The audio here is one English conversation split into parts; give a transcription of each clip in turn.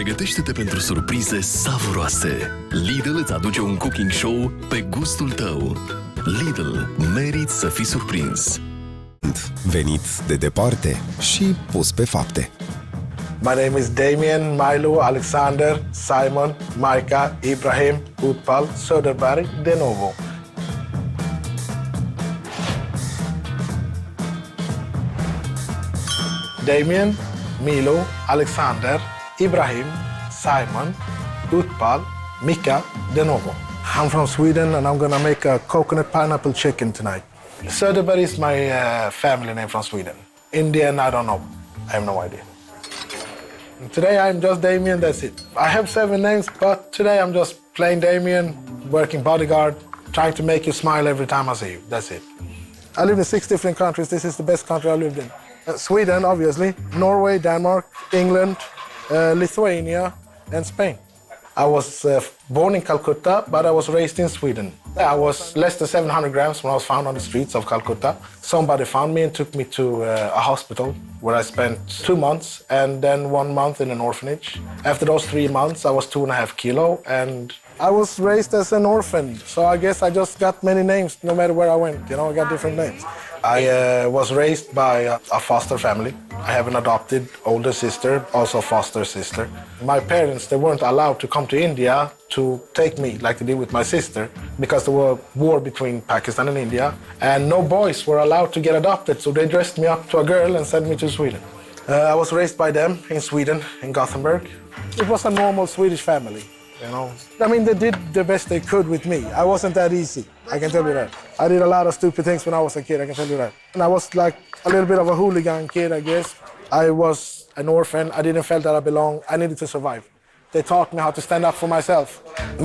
Pregătește-te pentru surprize savuroase. Lidl îți aduce un cooking show pe gustul tău. Lidl, meriți să fii surprins. Venit de departe și pus pe fapte. My name is Damien, Milo, Alexander, Simon, Micah, Ibrahim, Utpal, Söderberg, de novo. Damien, Milo, Alexander, Ibrahim, Simon, Utpal, Micah, de novo. I'm from Sweden and I'm gonna make a coconut pineapple chicken tonight. Söderberg is my family name from Sweden. Indian, I don't know. I have no idea. Today I'm just Damien, that's it. I have 7 names, but today I'm just plain Damien, working bodyguard, trying to make you smile every time I see you. That's it. I lived in 6 different countries. This is the best country I lived in. Sweden, obviously, Norway, Denmark, England, Lithuania, and Spain. I was born in Calcutta, but I was raised in Sweden. I was less than 700 grams when I was found on the streets of Calcutta. Somebody found me and took me to a hospital where I spent 2 months and then 1 month in an orphanage. After those 3 months, I was 2.5 kilos and I was raised as an orphan. So I guess I just got many names no matter where I went. You know, I got different names. I was raised by a foster family. I have an adopted older sister, also a foster sister. My parents, they weren't allowed to come to India to take me like they did with my sister because there was war between Pakistan and India and no boys were allowed to get adopted. So they dressed me up to a girl and sent me to Sweden. I was raised by them in Sweden, in Gothenburg. It was a normal Swedish family. You know, I mean, they did the best they could with me. I wasn't that easy, I can tell you that. I did a lot of stupid things when I was a kid, I can tell you that. And I was like a little bit of a hooligan kid, I guess. I was an orphan, I didn't feel that I belonged, I needed to survive. They taught me how to stand up for myself.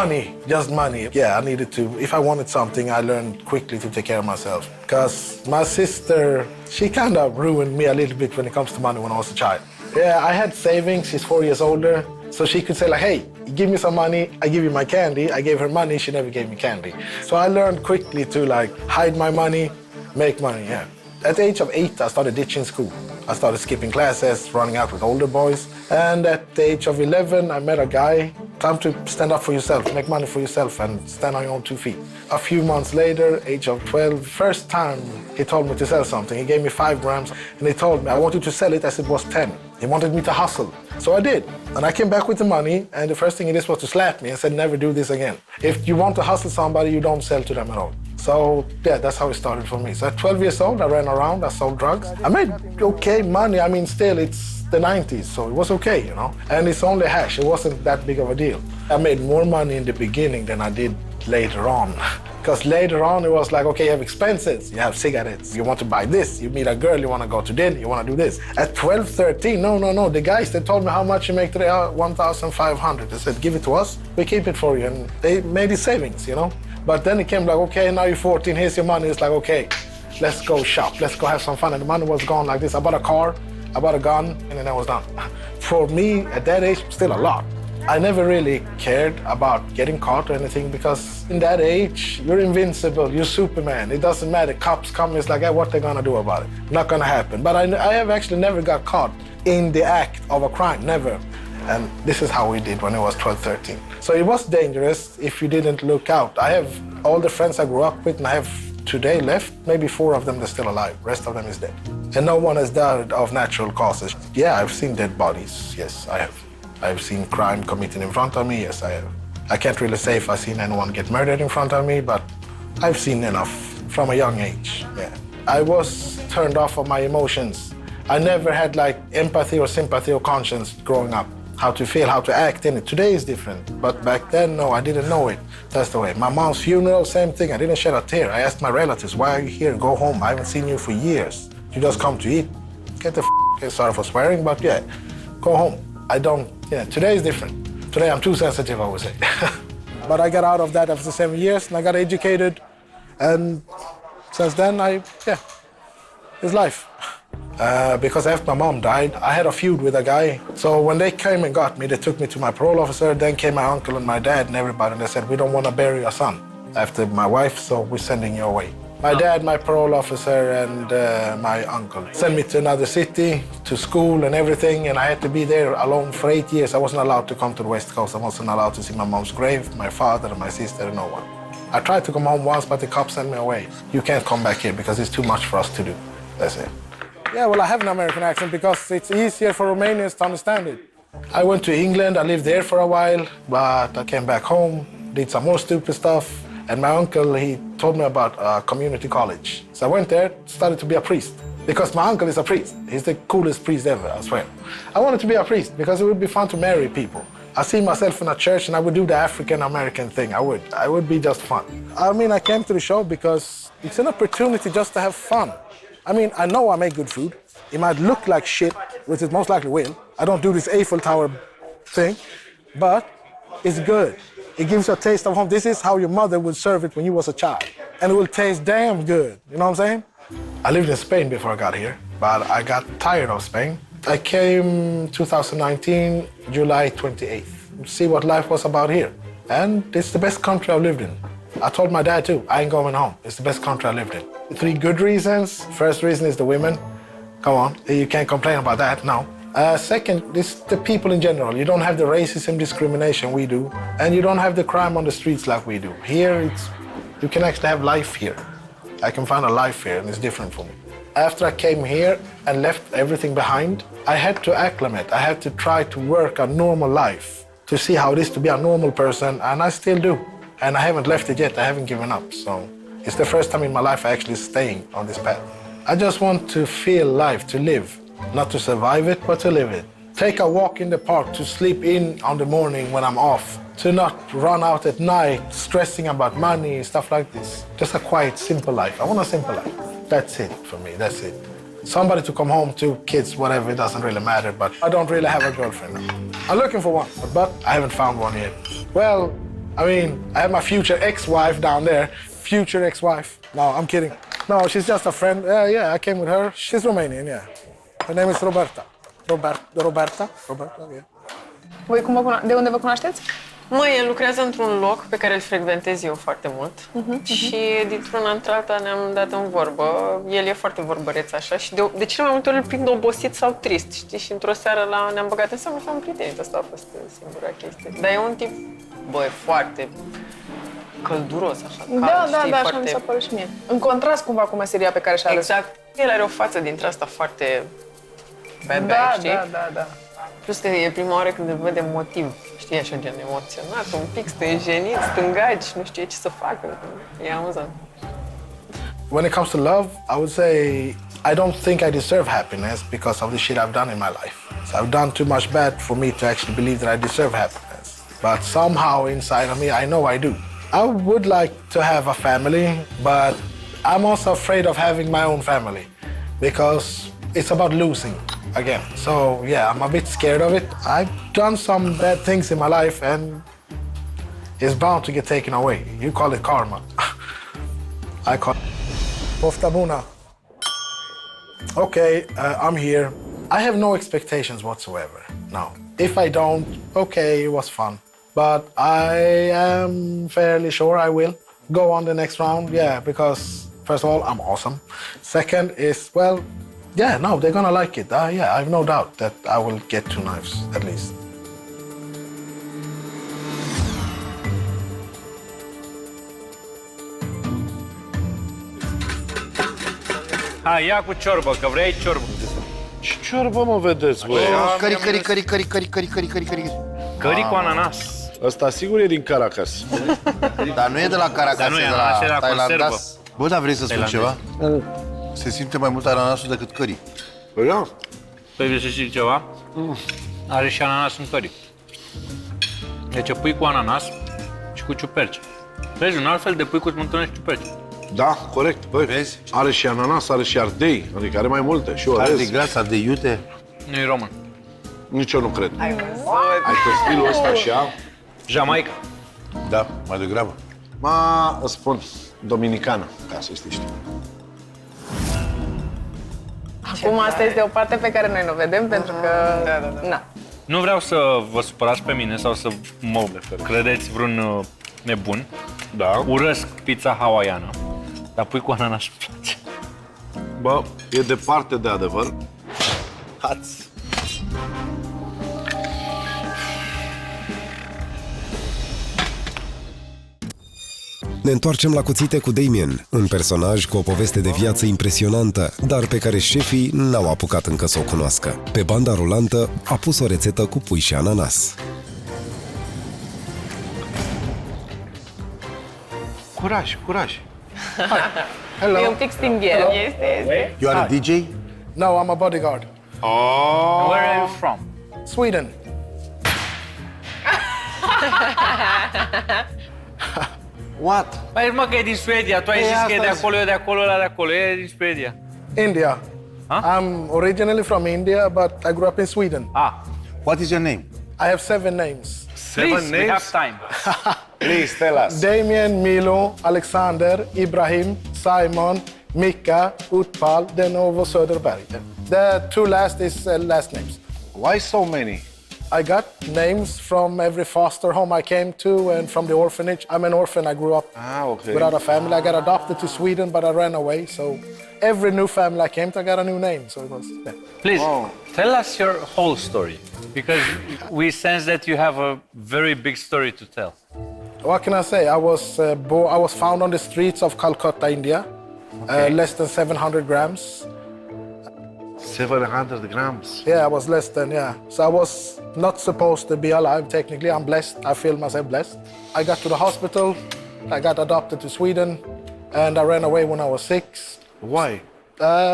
Money, just money. Yeah, I needed to, if I wanted something, I learned quickly to take care of myself. Because my sister, she kind of ruined me a little bit when it comes to money when I was a child. Yeah, I had savings, she's 4 years older. So she could say like, hey, give me some money, I give you my candy. I gave her money, she never gave me candy. So I learned quickly to like hide my money, make money, yeah. At the age of 8, I started ditching school. I started skipping classes, running out with older boys. And at the age of 11, I met a guy. Time to stand up for yourself, make money for yourself and stand on your own 2 feet. A few months later, age of 12, first time he told me to sell something. He gave me 5 grams and he told me, I want you to sell it as it was 10. He wanted me to hustle. So I did. And I came back with the money and the first thing he did was to slap me and said, never do this again. If you want to hustle somebody, you don't sell to them at all. So yeah, that's how it started for me. So at 12 years old, I ran around, I sold drugs. I made okay money. I mean, still it's the 90s, so it was okay, you know. And it's only hash, it wasn't that big of a deal. I made more money in the beginning than I did later on. Because later on it was like, okay, you have expenses, you have cigarettes, you want to buy this, you meet a girl, you want to go to dinner, you want to do this. At 12, 13, no, the guys, they told me how much you make today, 1,500. They said, give it to us, we keep it for you. And they made it savings, you know. But then it came like, okay, now you're 14, here's your money. It's like, okay, let's go shop, let's go have some fun. And the money was gone like this. I bought a car, I bought a gun, and then I was done. For me, at that age, still a lot. I never really cared about getting caught or anything because in that age, you're invincible, you're Superman. It doesn't matter, cops come, it's like, hey, what they gonna do about it? Not gonna happen. But I have actually never got caught in the act of a crime, never. And this is how we did when I was 12, 13. So it was dangerous if you didn't look out. I have all the friends I grew up with and I have today left, maybe 4 of them, they're still alive. Rest of them is dead. And no one has died of natural causes. Yeah, I've seen dead bodies, yes, I have. I've seen crime committed in front of me, yes, I have. I can't really say if I've seen anyone get murdered in front of me, but I've seen enough from a young age, yeah. I was turned off of my emotions. I never had like empathy or sympathy or conscience growing up. How to feel, how to act in it. Today is different, but back then, no, I didn't know it. That's the way. My mom's funeral, same thing. I didn't shed a tear. I asked my relatives, why are you here? Go home. I haven't seen you for years. You just come to eat. Get the sorry for swearing, but yeah, go home. I don't, yeah, today is different. Today I'm too sensitive, I would say. But I got out of that after 7 years and I got educated. And since then, it's life. Because after my mom died, I had a feud with a guy. So when they came and got me, they took me to my parole officer. Then came my uncle and my dad and everybody. And they said, we don't want to bury your son after my wife, so we're sending you away. My dad, my parole officer, and my uncle sent me to another city, to school and everything, and I had to be there alone for 8 years. I wasn't allowed to come to the West Coast. I wasn't allowed to see my mom's grave, my father, and my sister, and no one. I tried to come home once, but the cops sent me away. You can't come back here because it's too much for us to do. That's it. Yeah, well, I have an American accent because it's easier for Romanians to understand it. I went to England, I lived there for a while, but I came back home, did some more stupid stuff, and my uncle, he told me about community college. So I went there, started to be a priest, because my uncle is a priest. He's the coolest priest ever, I swear. I wanted to be a priest because it would be fun to marry people. I see myself in a church and I would do the African-American thing, I would. I would be just fun. I mean, I came to the show because it's an opportunity just to have fun. I mean, I know I make good food. It might look like shit, which it most likely will. I don't do this Eiffel Tower thing, but it's good. It gives you a taste of home. This is how your mother would serve it when you was a child. And it will taste damn good, you know what I'm saying? I lived in Spain before I got here, but I got tired of Spain. I came 2019, July 28th, to see what life was about here. And it's the best country I've lived in. I told my dad too, I ain't going home. It's the best country I lived in. 3 good reasons. First reason is the women. Come on, you can't complain about that, no. Second, it's the people in general. You don't have the racism, discrimination we do, and you don't have the crime on the streets like we do. Here, you can actually have life here. I can find a life here, and it's different for me. After I came here and left everything behind, I had to acclimate. I had to try to work a normal life, to see how it is to be a normal person, and I still do. And I haven't left it yet, I haven't given up. So it's the first time in my life I actually staying on this path. I just want to feel life, to live. Not to survive it, but to live it. Take a walk in the park, to sleep in on the morning when I'm off. To not run out at night, stressing about money, stuff like this. Just a quiet, simple life. I want a simple life. That's it for me, that's it. Somebody to come home to, kids, whatever, it doesn't really matter, but I don't really have a girlfriend now. I'm looking for one, but I haven't found one yet. Well, I mean, I have my future ex-wife down there. Future ex-wife. No, I'm kidding. No, she's just a friend. Yeah, I came with her. She's Romanian, yeah. Her name is Roberta. Roberta, yeah. Voi de unde vă cunoașteți? Măi, el lucrează într-un loc pe care îl frecventez eu foarte mult și dintr-una într-alta ne-am dat în vorbă. El e foarte vorbăreț așa și de cele mai multe ori îl prind obosit sau trist, știi? Și într-o seară ne-am băgat în seamă și am prietenit. Asta a fost singura chestie. Dar e un tip, băi, foarte călduros, așa, cald, Da, știi, așa mi s-a părut și mie. În contrast cumva cu meseria pe care și-a ales. Exact. El are o față dintre asta foarte bad, știi? Da. Plus că e prima oară când îl văd emotiv, știi, așa gen emoționat, un pic stânjenit, stângaci, nu știe ce să facă. E amuzant. When it comes to love, I would say I don't think I deserve happiness because of the shit I've done in my life. So I've done too much bad for me to actually believe that I deserve happiness. But somehow inside of me, I know I do. I would like to have a family, but I'm also afraid of having my own family because it's about losing again. So yeah, I'm a bit scared of it. I've done some bad things in my life and it's bound to get taken away. You call it karma. I call it pofta bună. Okay, I'm here. I have no expectations whatsoever. No. If I don't, okay, it was fun. But I am fairly sure I will go on the next round, yeah, because first of all, I'm awesome. Second is, well, yeah, no, they're gonna like it. Yeah, I have no doubt that I will get 2 knives, at least. Hai, ia cu ciorbă, că vrei ciorbă. Ce ciorbă, mă, vedeți, băi? Cări cu ananas. Ăsta sigur e din Caracas. Dar nu e de la Caracas, Dar nu e de ananas, e la la Thailandas. conservă. Bă, dar vrei să spun ceva? Se simte mai mult ananasul decât curry. Păi da. Păi vrei să știi ceva? Are și ananas în curry. Deci pui cu ananas și cu ciuperci. Vezi, un alt fel de pui cu smântână și ciuperci. Da, corect. Băi, Vezi? are și ananas, are și ardei, adică are mai multe. Și Are de orez. gras, de iute. Nu e român. Nici eu nu cred. Ai pe stilul ăsta așa? Jamaica. Da, mai degrabă. Îți spun, dominicană, ca să știi. Acum asta este o parte pe care noi nu o vedem pentru că... Na. Nu vreau să vă supărați pe mine sau să mă credeți vreun nebun. Da. Urăsc pizza hawaiană. Dar pui cu ananas îmi place. Bă, e departe de adevăr. Hați. Ne întoarcem la Cuțite cu Damien, un personaj cu o poveste de viață impresionantă, dar pe care șefii n-au apucat încă să o cunoască. Pe banda rulantă a pus o rețetă cu pui și ananas. Curaj, curaj. Hello. E un pic stingher. Este. You are a DJ? No, I'm a bodyguard. Oh. Where are you from? Sweden. What? Păi mă că e din Suedia, tu ai zis că e de acolo, e de acolo, ăla de acolo, e din Suedia. India. Huh? I'm originally from India, but I grew up in Sweden. Ah, What is your name? I have 7 names. please, we have time. Please tell us. Damien, Milo, Alexander, Ibrahim, Simon, Mika, Utpal, Denovo, Söderberg. The 2 last is last names. Why so many? I got names from every foster home I came to and from the orphanage. I'm an orphan. I grew up Okay. without a family. I got adopted to Sweden, but I ran away. So every new family I came to, I got a new name. So it was, yeah. Please, Oh. tell us your whole story. Because we sense that you have a very big story to tell. What can I say? I was found on the streets of Calcutta, India, less than 700 grams. 700 grams. Yeah, I was less than, yeah. So I was not supposed to be alive, technically. I'm blessed. I feel myself blessed. I got to the hospital. I got adopted to Sweden, and I ran away when I was 6. Why?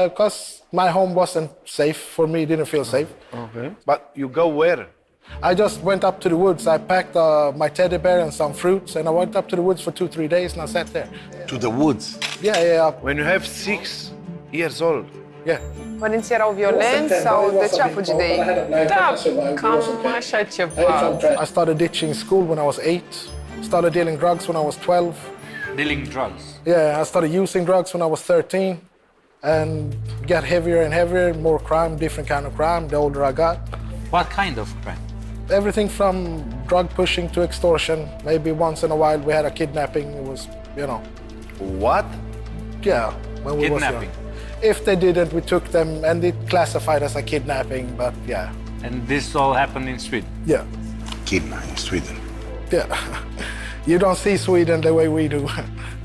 Because my home wasn't safe for me, didn't feel safe. Okay. But you go where? I just went up to the woods. I packed my teddy bear and some fruits, and I went up to the woods for 2-3 days, and I sat there. To the woods. Yeah. When you have 6 years old. Yeah. Părinții erau violenți sau de ce a fugit de ei? Da, cam așa ceva. I started ditching school when I was 8. Started dealing drugs when I was 12. Dealing drugs. Yeah, I started using drugs when I was 13, and got heavier and heavier, more crime, different kind of crime, the older I got. What kind of crime? Everything from drug pushing to extortion. Maybe once in a while we had a kidnapping. It was, What? yeah, when we was Kidnapping. young. If they didn't, we took them, and it classified as a kidnapping, but yeah. And this all happened in Sweden. Yeah, Kidnap in Sweden. yeah. You don't see Sweden the way we do.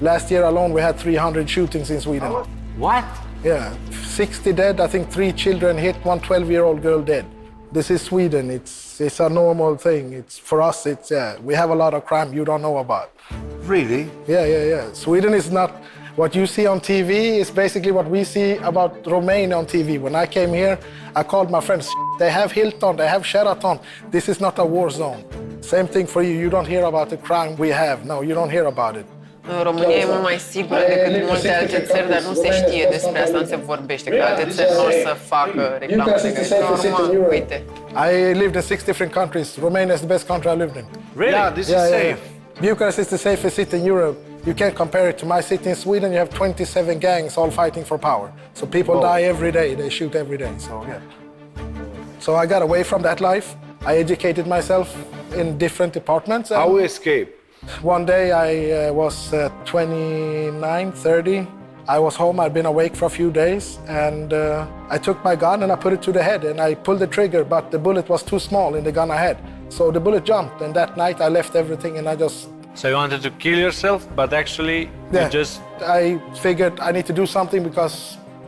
Last year alone, we had 300 shootings in Sweden. What? Yeah, 60 dead. I think 3 children hit, 1 12-year-old girl dead. This is Sweden. It's a normal thing. It's for us. It's we have a lot of crime you don't know about. Really? Yeah. Sweden is not what you see on TV. Is basically what we see about Romania on TV. When I came here, I called my friends. They have Hilton. They have Sheraton. This is not a war zone. Same thing for you. You don't hear about the crime we have. No, you don't hear about it. România e mult mai sigură decât multe alte țări, dar nu se știe despre asta, nu se vorbește, că alte țări nu o să facă reclamă de urmă, uite. I lived in 6 different countries. Romania is the best country I lived in. Really? Yeah, this is safe. Bucharest is the safest city in Europe. You can't compare it to my city in Sweden. You have 27 gangs all fighting for power. So people die every day. They shoot every day. So yeah. So I got away from that life. I educated myself in different departments. How we escape? One day I was 29, 30. I was home. I'd been awake for a few days, and I took my gun and I put it to the head, and I pulled the trigger, but the bullet was too small in the gun I had. So the bullet jumped, and that night I left everything, and I just... So you wanted to kill yourself, but actually you just... I figured I need to do something because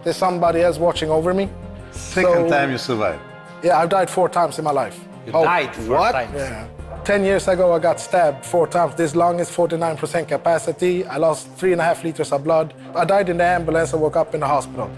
there's somebody else watching over me. Second time you survived. Yeah, I've died 4 times in my life. You died 4 times. Yeah. 10 years ago, I got stabbed 4 times. This lung is 49% capacity. I lost 3.5 liters of blood. I died in the ambulance. I woke up in the hospital.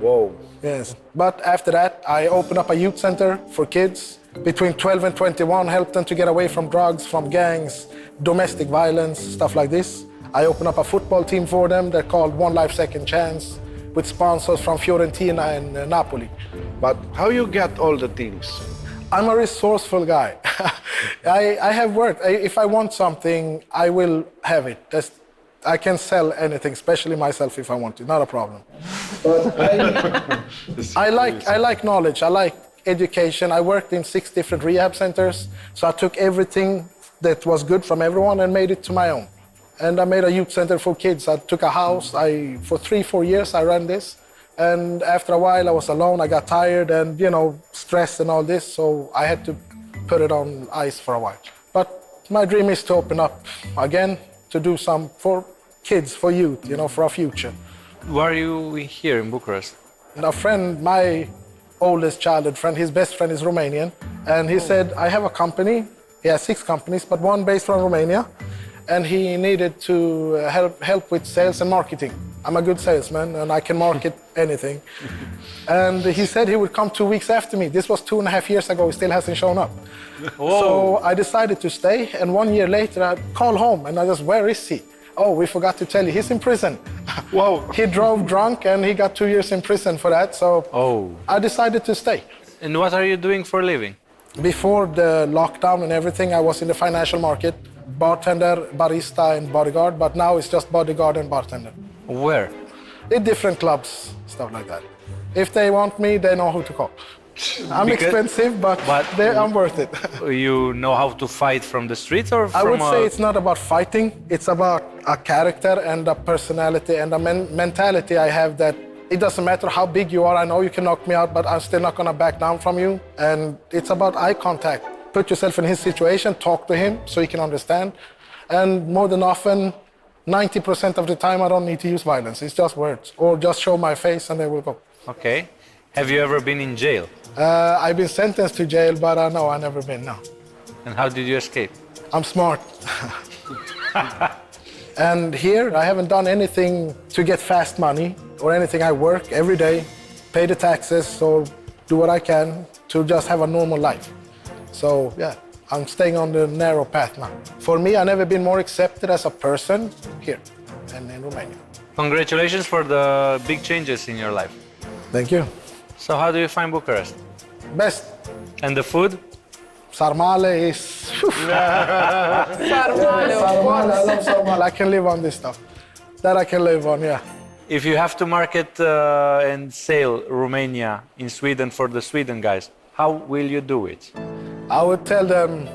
Whoa. Yes. But after that, I opened up a youth center for kids between 12 and 21, helped them to get away from drugs, from gangs, domestic violence, stuff like this. I opened up a football team for them. They're called One Life Second Chance, with sponsors from Fiorentina and Napoli. But how you get all the things? I'm a resourceful guy. I have worked. If I want something, I will have it. I can sell anything, especially myself if I want to. Not a problem. But I like knowledge. I like education. I worked in 6 different rehab centers, so I took everything that was good from everyone and made it to my own. and I made a youth center for kids. I took a house. For 3-4 years, I ran this. And after a while, I was alone. I got tired and, stressed and all this. So I had to put it on ice for a while. But my dream is to open up again, to do some for kids, for youth, for our future. Why are you here in Bucharest? And a friend, my oldest childhood friend, his best friend is Romanian. And he said, I have a company. He has 6 companies, but one based from Romania. And he needed to help with sales and marketing. I'm a good salesman and I can market anything. And he said he would come 2 weeks after me. This was 2.5 years ago. He still hasn't shown up. Whoa. So I decided to stay. And 1 year later, I called home and I just, where is he? Oh, we forgot to tell you, he's in prison. Wow. He drove drunk and he got 2 years in prison for that. So I decided to stay. And what are you doing for a living? Before the lockdown and everything, I was in the financial market, bartender, barista, and bodyguard. But now it's just bodyguard and bartender. Where? In different clubs, stuff like that. If they want me, they know who to call. I'm expensive, but I'm worth it. You know how to fight from the streets or from I would say it's not about fighting. It's about a character and a personality and a mentality I have that it doesn't matter how big you are. I know you can knock me out, but I'm still not going to back down from you. And it's about eye contact. Put yourself in his situation, talk to him so he can understand. And more than often, 90% of the time, I don't need to use violence. It's just words or just show my face and they will go. Okay. Have you ever been in jail? I've been sentenced to jail, but no, I've never been, no. And how did you escape? I'm smart. And here, I haven't done anything to get fast money or anything. I work every day, pay the taxes, or do what I can to just have a normal life. So, yeah, I'm staying on the narrow path now. For me, I've never been more accepted as a person here and in Romania. Congratulations for the big changes in your life. Thank you. So how do you find Bucharest? Best. And the food? Sarmale is... Sarmale, Sarmale, I love sarmale. I can live on this stuff. That I can live on, yeah. If you have to market and sell Romania in Sweden for the Sweden guys, how will you do it? I would tell them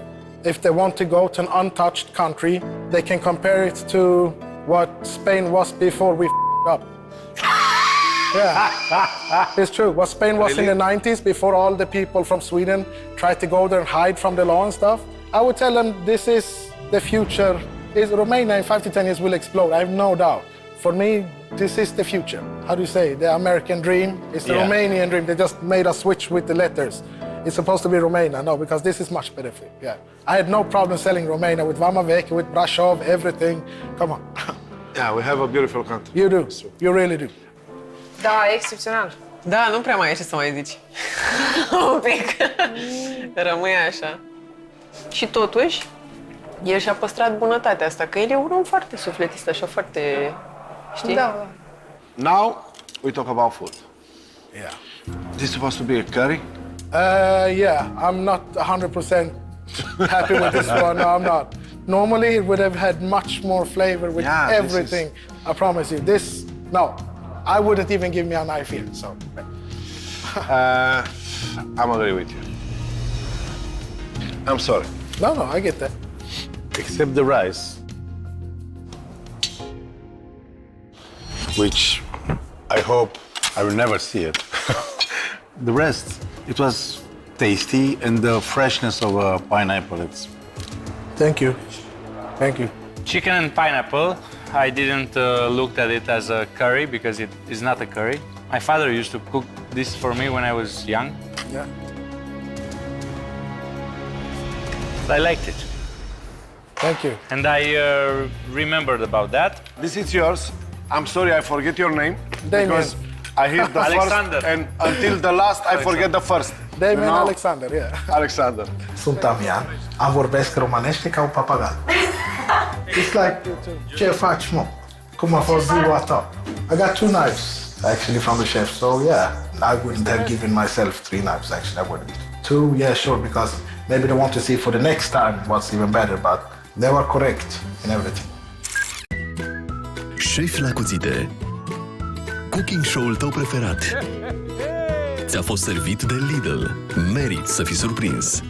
if they want to go to an untouched country, they can compare it to what Spain was before we up. Yeah, it's true. What Spain was in the 90s, before all the people from Sweden tried to go there and hide from the law and stuff. I would tell them this is the future. Romania in 5 to 10 years will explode, I have no doubt. For me, this is the future. How do you say? The American dream is the Romanian dream. They just made a switch with the letters. It's supposed to be Romania, no, because this is much better for you. Yeah. I had no problem selling Romania with Vama Veche, with Brașov, everything. Come on. Yeah, we have a beautiful country. You do. You really do. Da, excepțional. Da, nu prea mai e ce să mai zici. Un pic. Rămâi așa. Și totuși, el și-a păstrat bunătatea asta, că el e un om foarte sufletist, așa, foarte... Știi? Da. Now, we talk about food. Yeah. This is supposed to be a curry? Yeah, I'm not 100% happy with this one. No, I'm not. Normally, it would have had much more flavor with everything. I promise you. This, no. I wouldn't even give me a knife here, so. I'm agree with you. I'm sorry. No, I get that. Except the rice, which I hope I will never see it. The rest, it was tasty, and the freshness of a pineapple, it's... Thank you. Thank you. Chicken and pineapple. I didn't look at it as a curry because it is not a curry. My father used to cook this for me when I was young. Yeah. I liked it. Thank you. And I remembered about that. This is yours. I'm sorry, I forget your name. Damien. Because I hit the Alexander. first, and until the last, I forget the first. Damien, You know? Alexander, yeah. Alexander. Sunt Damian, am vorbesc românește ca un papagal. It's like, ce faci, mă? Cum a fost ziua ta? I got 2 knives, actually, from the chef, so yeah. I wouldn't have given myself 3 knives, actually, I wouldn't. 2, yeah, sure, because maybe they want to see for the next time what's even better, but they were correct in everything. Chefi la Cuțite, cooking show-ul tău preferat. Ți-a fost servit de Lidl. Meriți să fii surprins.